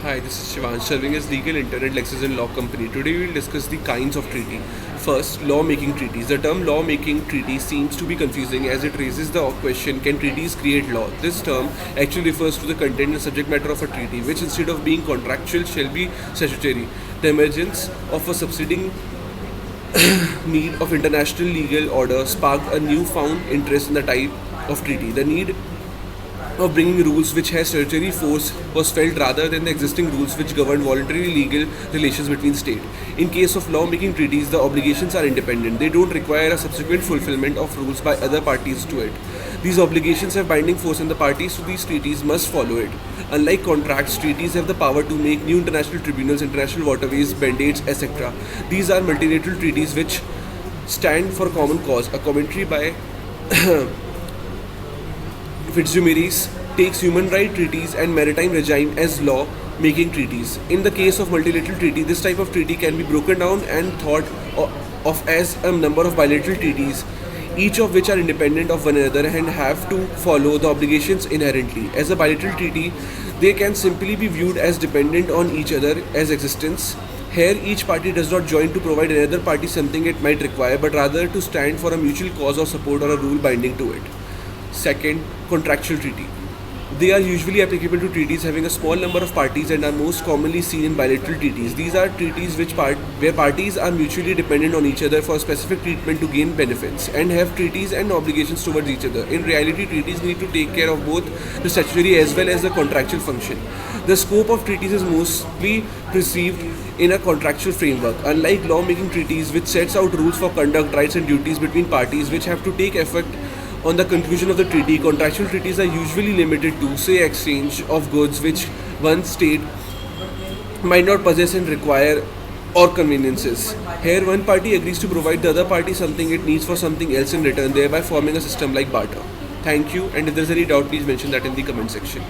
Hi, this is Shivan, serving as legal intern at Lexington Law Company. Today we will discuss the kinds of treaty. First, law-making treaties. The term law-making treaty seems to be confusing as it raises the question, can treaties create law? This term actually refers to the content and subject matter of a treaty, which instead of being contractual shall be statutory. The emergence of a subsiding need of international legal order sparked a newfound interest in the type of treaty. The need of bringing rules which has statutory force was felt rather than the existing rules which govern voluntary legal relations between states. In case of law-making treaties, the obligations are independent. They don't require a subsequent fulfillment of rules by other parties to it. These obligations have binding force and the parties to these treaties must follow it. Unlike contracts, treaties have the power to make new international tribunals, international waterways, band-aids, etc. These are multilateral treaties which stand for common cause. A commentary by Fitzmaurice takes human rights treaties and maritime regime as law-making treaties. In the case of multilateral treaty, this type of treaty can be broken down and thought of as a number of bilateral treaties, each of which are independent of one another and have to follow the obligations inherently. As a bilateral treaty, they can simply be viewed as dependent on each other as existence. Here, each party does not join to provide another party something it might require, but rather to stand for a mutual cause or support or a rule binding to it. Second, contractual treaty. They are usually applicable to treaties having a small number of parties and are most commonly seen in bilateral treaties. These are treaties where parties are mutually dependent on each other for specific treatment to gain benefits and have treaties and obligations towards each other. In reality, treaties need to take care of both the statutory as well as the contractual function. The scope of treaties is mostly perceived in a contractual framework, unlike law-making treaties which sets out rules for conduct, rights and duties between parties which have to take effect on the conclusion of the treaty. Contractual treaties are usually limited to, say, exchange of goods which one state might not possess and require, or conveniences. Here, one party agrees to provide the other party something it needs for something else in return, thereby forming a system like barter. Thank you, and if there's any doubt, please mention that in the comment section.